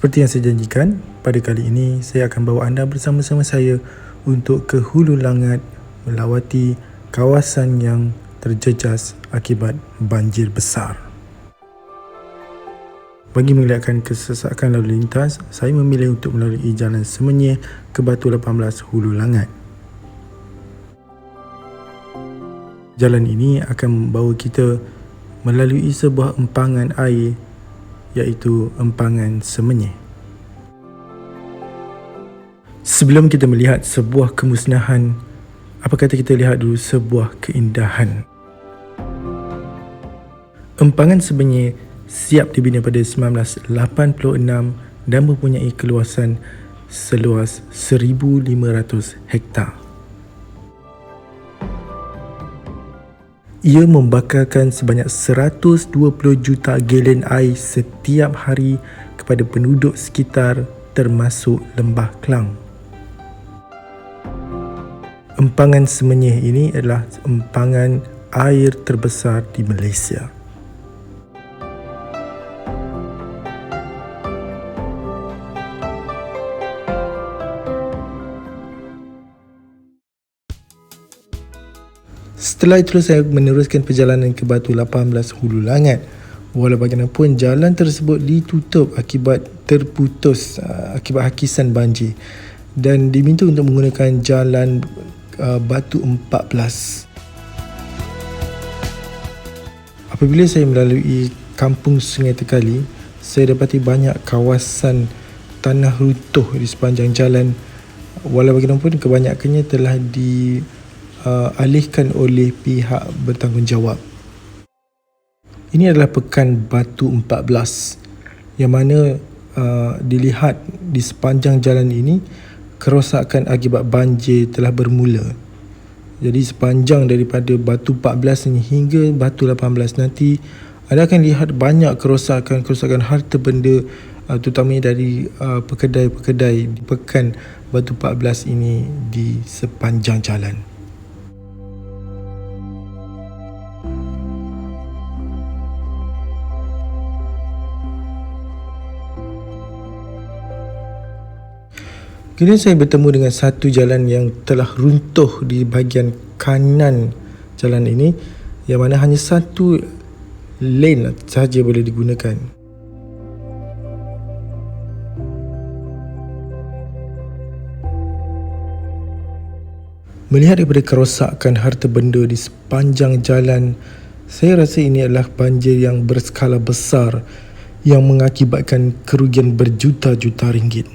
Seperti yang saya janjikan, pada kali ini saya akan bawa anda bersama-sama saya untuk ke Hulu Langat melawati kawasan yang terjejas akibat banjir besar. Bagi mengelakkan kesesakan lalu lintas, saya memilih untuk melalui Jalan Semenyih ke Batu 18 Hulu Langat. Jalan ini akan membawa kita melalui sebuah empangan air, iaitu empangan Semenyih. Sebelum kita melihat sebuah kemusnahan, apa kata kita lihat dulu sebuah keindahan. Empangan Semenyih siap dibina pada 1986 dan mempunyai keluasan seluas 1,500 hektar. Ia membakarkan sebanyak 120 juta galen air setiap hari kepada penduduk sekitar termasuk Lembah Klang. Empangan Semenyih ini adalah empangan air terbesar di Malaysia. Setelah itu saya meneruskan perjalanan ke Batu 18 Hulu Langat. Walau bagaimanapun jalan tersebut ditutup akibat terputus akibat hakisan banjir dan diminta untuk menggunakan jalan Batu 14. Apabila saya melalui kampung Sungai Tekali, saya dapati banyak kawasan tanah runtuh di sepanjang jalan. Walau bagaimanapun kebanyakannya telah dialihkan oleh pihak bertanggungjawab. Ini adalah Pekan Batu 14 yang mana dilihat di sepanjang jalan ini kerosakan akibat banjir telah bermula. Jadi sepanjang daripada Batu 14 ini hingga Batu 18 nanti anda akan lihat banyak kerosakan harta benda, terutamanya dari pekedai-pekedai di Pekan Batu 14 ini di sepanjang jalan. Kemudian saya bertemu dengan satu jalan yang telah runtuh di bahagian kanan jalan ini, yang mana hanya satu lane sahaja boleh digunakan. Melihat daripada kerosakan harta benda di sepanjang jalan, saya rasa ini adalah banjir yang berskala besar yang mengakibatkan kerugian berjuta-juta ringgit.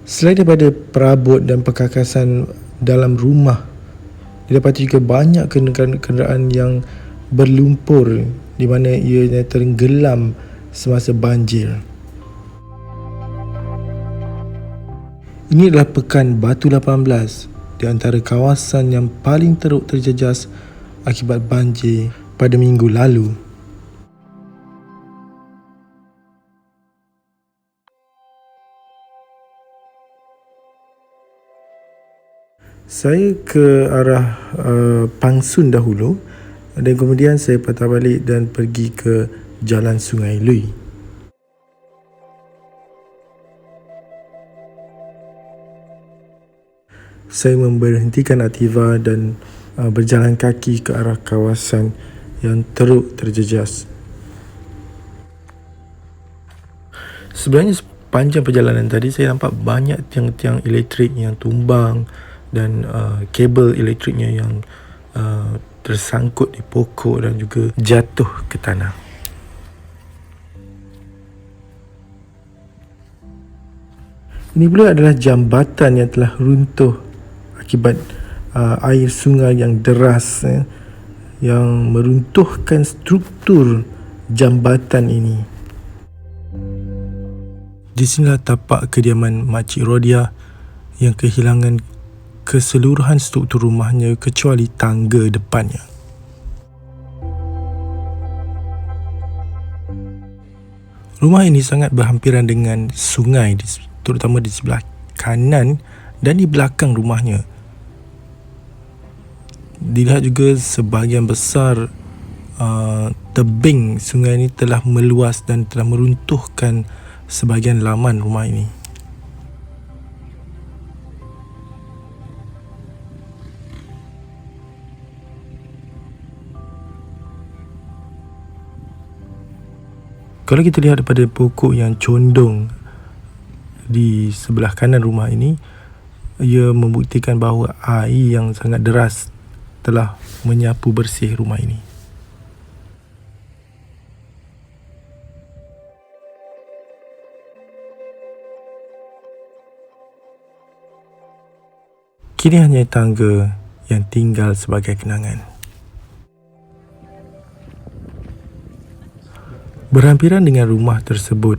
Selain daripada perabot dan perkakasan dalam rumah, didapati juga banyak kenderaan yang berlumpur di mana ianya tenggelam semasa banjir. Ini adalah Pekan Batu 18 di antara kawasan yang paling teruk terjejas akibat banjir pada minggu lalu. Saya ke arah Pangsun dahulu dan kemudian saya patah balik dan pergi ke Jalan Sungai Lui. Saya memberhentikan Ativa dan berjalan kaki ke arah kawasan yang teruk terjejas. Sebenarnya sepanjang perjalanan tadi saya nampak banyak tiang-tiang elektrik yang tumbang dan kabel elektriknya yang tersangkut di pokok dan juga jatuh ke tanah. Ini pula adalah jambatan yang telah runtuh akibat air sungai yang deras yang meruntuhkan struktur jambatan ini. Di sinilah tapak kediaman Makcik Rodia yang kehilangan keseluruhan struktur rumahnya kecuali tangga depannya. Rumah ini sangat berhampiran dengan sungai, terutama di sebelah kanan Dan di belakang rumahnya, dilihat juga sebahagian besar tebing sungai ini telah meluas dan telah meruntuhkan sebahagian laman rumah ini. Kalau kita lihat daripada pokok yang condong di sebelah kanan rumah ini, ia membuktikan bahawa air yang sangat deras telah menyapu bersih rumah ini. Kini hanya tangga yang tinggal sebagai kenangan. Berhampiran dengan rumah tersebut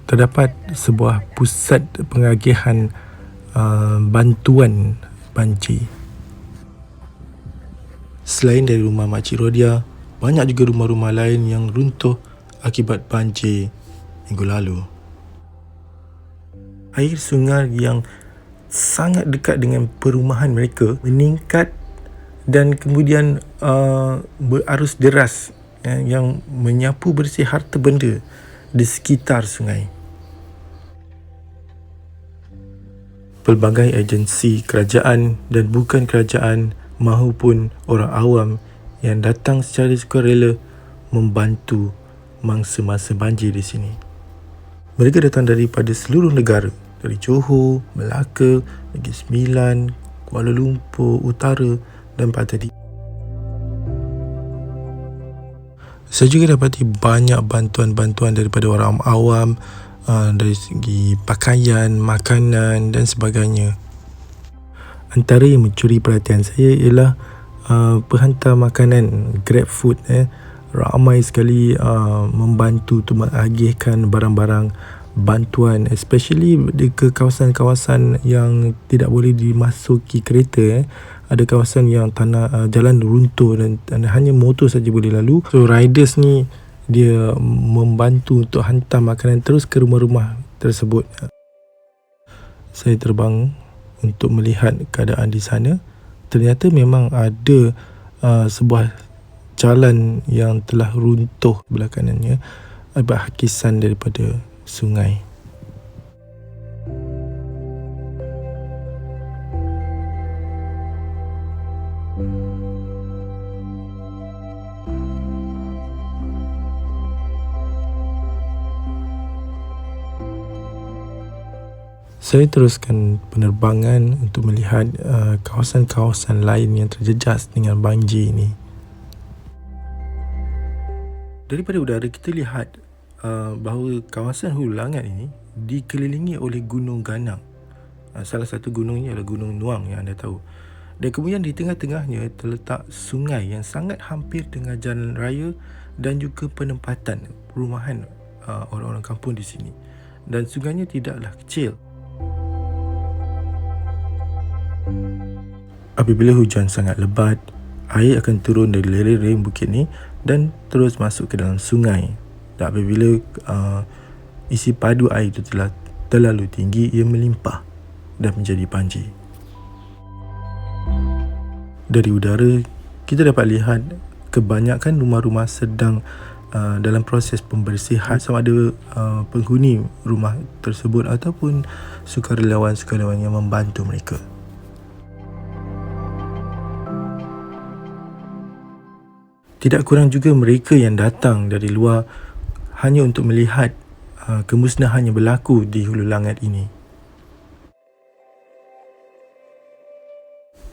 terdapat sebuah pusat pengagihan bantuan banjir. Selain dari rumah Makcik Rodia, banyak juga rumah-rumah lain yang runtuh akibat banjir minggu lalu. Air sungai yang sangat dekat dengan perumahan mereka meningkat dan kemudian berarus deras yang menyapu bersih harta benda di sekitar sungai. Pelbagai agensi kerajaan dan bukan kerajaan mahupun orang awam yang datang secara sukarela membantu mangsa-mangsa banjir di sini. Mereka datang daripada seluruh negara, dari Johor, Melaka, Negeri Sembilan, Kuala Lumpur Utara dan Patadi. Saya juga dapati banyak bantuan-bantuan daripada orang awam dari segi pakaian, makanan dan sebagainya. Antara yang mencuri perhatian saya ialah penghantar makanan, Grab Food. Ramai sekali membantu untuk mengagihkan barang-barang bantuan, especially ke kawasan-kawasan yang tidak boleh dimasuki kereta. Ada kawasan yang tanah jalan runtuh dan hanya motor saja boleh lalu. So riders ni dia membantu untuk hantar makanan terus ke rumah-rumah tersebut. Saya terbang untuk melihat keadaan di sana. Ternyata memang ada sebuah jalan yang telah runtuh belah kanannya akibat hakisan daripada sungai. Saya teruskan penerbangan untuk melihat kawasan-kawasan lain yang terjejas dengan banjir ini. Daripada udara kita lihat bahawa kawasan Hulu Langat ini dikelilingi oleh gunung ganang. Salah satu gunungnya adalah Gunung Nuang yang anda tahu. Dan kemudian di tengah-tengahnya terletak sungai yang sangat hampir dengan jalan raya dan juga penempatan perumahan orang-orang kampung di sini. Dan sungainya tidaklah kecil. Apabila hujan sangat lebat, air akan turun dari lereng-lereng bukit ni dan terus masuk ke dalam sungai. Dan apabila isi padu air itu telah terlalu tinggi, ia melimpah dan menjadi banjir. Dari udara, kita dapat lihat kebanyakan rumah-rumah sedang dalam proses pembersihan, sama ada penghuni rumah tersebut ataupun sukarelawan-sukarelawan yang membantu mereka. Tidak kurang juga mereka yang datang dari luar hanya untuk melihat kemusnahan yang berlaku di Hulu Langat ini.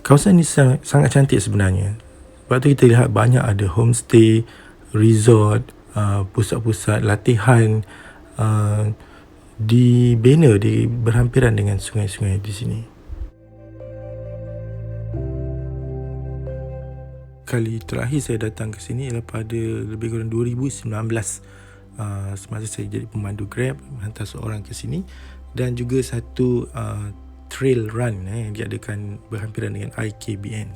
Kawasan ini sangat cantik sebenarnya. Sebab tu kita lihat banyak ada homestay, resort, pusat-pusat latihan dibina di berhampiran dengan sungai-sungai di sini. Kali terakhir saya datang ke sini ialah pada lebih kurang 2019, semasa saya jadi pemandu Grab, hantar seorang ke sini, dan juga satu trail run yang diadakan berhampiran dengan IKBN.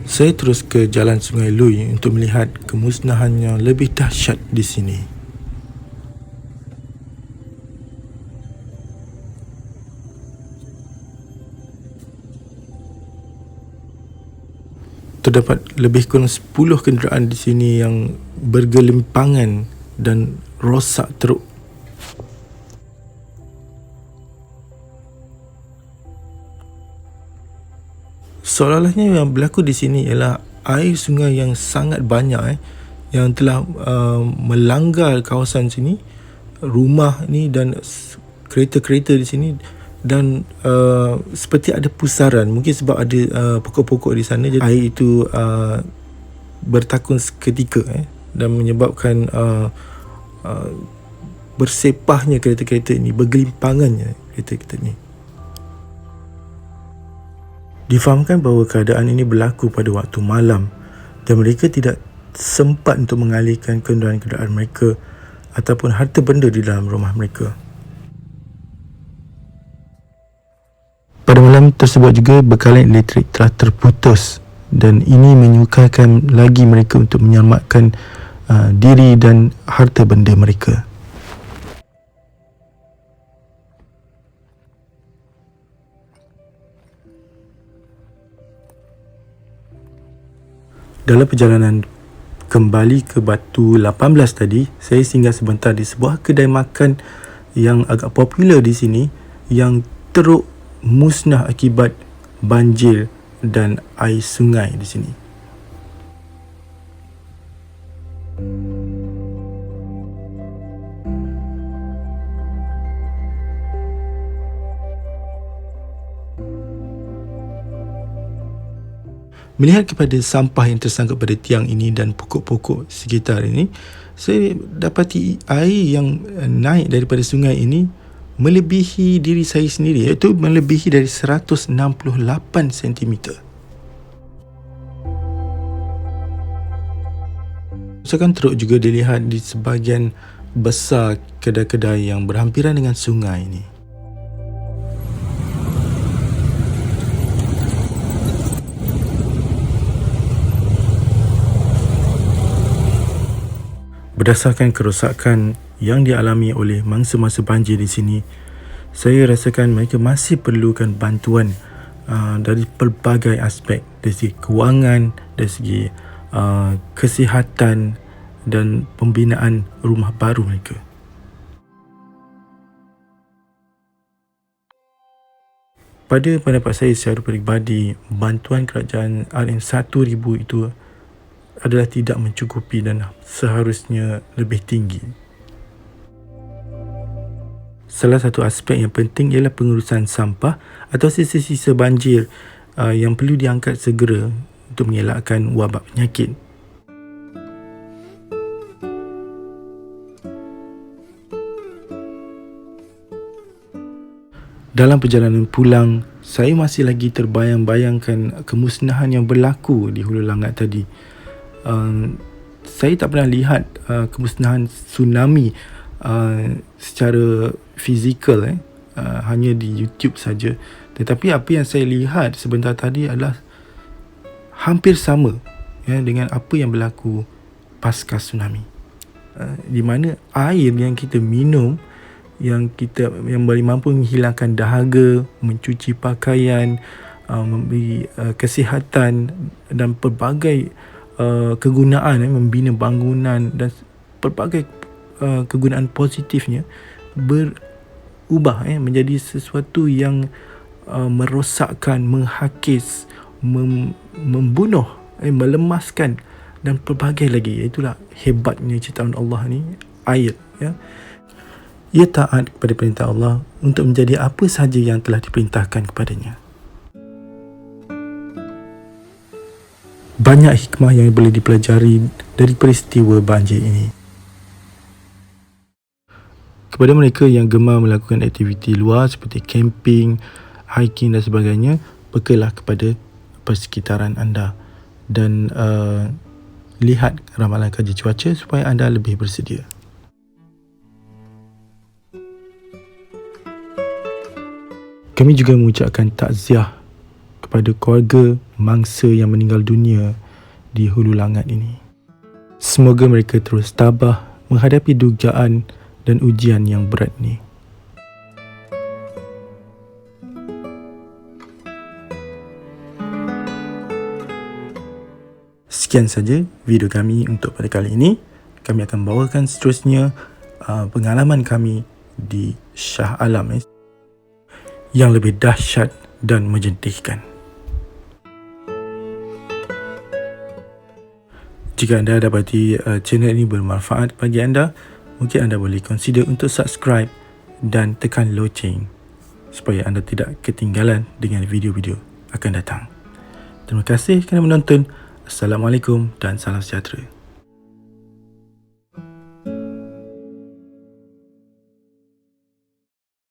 Saya terus ke jalan Sungai Lui untuk melihat kemusnahan yang lebih dahsyat di sini. Terdapat lebih kurang 10 kenderaan di sini yang bergelimpangan dan rosak teruk. Seolah-olahnya yang berlaku di sini ialah air sungai yang sangat banyak yang telah melanggar kawasan sini, rumah ni dan kereta-kereta di sini, dan seperti ada pusaran, mungkin sebab ada pokok-pokok di sana, jadi air itu bertakun seketika dan menyebabkan bersepahnya kereta-kereta ini, bergelimpangannya kereta-kereta ini. Difahamkan bahawa keadaan ini berlaku pada waktu malam dan mereka tidak sempat untuk mengalihkan kenderaan-kenderaan mereka ataupun harta benda di dalam rumah mereka. Pada malam tersebut juga bekalan elektrik telah terputus dan ini menyukarkan lagi mereka untuk menyelamatkan diri dan harta benda mereka. Dalam perjalanan kembali ke Batu 18 tadi, saya singgah sebentar di sebuah kedai makan yang agak popular di sini yang teruk musnah akibat banjir dan air sungai di sini. Melihat kepada sampah yang tersangkut pada tiang ini dan pokok-pokok sekitar ini, saya dapati air yang naik daripada sungai ini melebihi diri saya sendiri, iaitu melebihi dari 168 cm. Kerusakan teruk juga dilihat di sebahagian besar kedai-kedai yang berhampiran dengan sungai ini. Berdasarkan kerosakan yang dialami oleh mangsa-mangsa banjir di sini, saya rasakan mereka masih perlukan bantuan dari pelbagai aspek, dari segi kewangan, dari segi kesihatan dan pembinaan rumah baru mereka. Pada pendapat saya secara peribadi, bantuan kerajaan RM1,000 itu adalah tidak mencukupi dan seharusnya lebih tinggi. Salah satu aspek yang penting ialah pengurusan sampah atau sisa-sisa banjir yang perlu diangkat segera untuk mengelakkan wabak penyakit. Dalam perjalanan pulang, saya masih lagi terbayang-bayangkan kemusnahan yang berlaku di Hulu Langat tadi. Saya tak pernah lihat kemusnahan tsunami secara fizikal, hanya di YouTube saja. Tetapi apa yang saya lihat sebentar tadi adalah hampir sama dengan apa yang berlaku pasca tsunami, di mana air yang kita minum, yang boleh mampu menghilangkan dahaga, mencuci pakaian, memberi kesihatan dan pelbagai kegunaan, membina bangunan dan pelbagai kegunaan positifnya berubah menjadi sesuatu yang merosakkan, menghakis, membunuh, melemaskan dan pelbagai lagi. Itulah hebatnya ciptaan Allah ni, air. Ia taat kepada perintah Allah untuk menjadi apa sahaja yang telah diperintahkan kepadanya. Banyak hikmah yang boleh dipelajari dari peristiwa banjir ini. Kepada mereka yang gemar melakukan aktiviti luar seperti camping, hiking dan sebagainya, bekallah kepada persekitaran anda dan lihat ramalan kaji cuaca supaya anda lebih bersedia. Kami juga mengucapkan takziah kepada keluarga mangsa yang meninggal dunia di Hulu Langat ini. Semoga mereka terus tabah menghadapi dugaan dan ujian yang berat ni. Sekian saja video kami untuk pada kali ini. Kami akan bawakan seterusnya pengalaman kami di Shah Alam yang lebih dahsyat dan menjentihkan. Jika anda dapati channel ini bermanfaat bagi anda, mungkin anda boleh consider untuk subscribe dan tekan loceng supaya anda tidak ketinggalan dengan video-video akan datang. Terima kasih kerana menonton. Assalamualaikum dan salam sejahtera.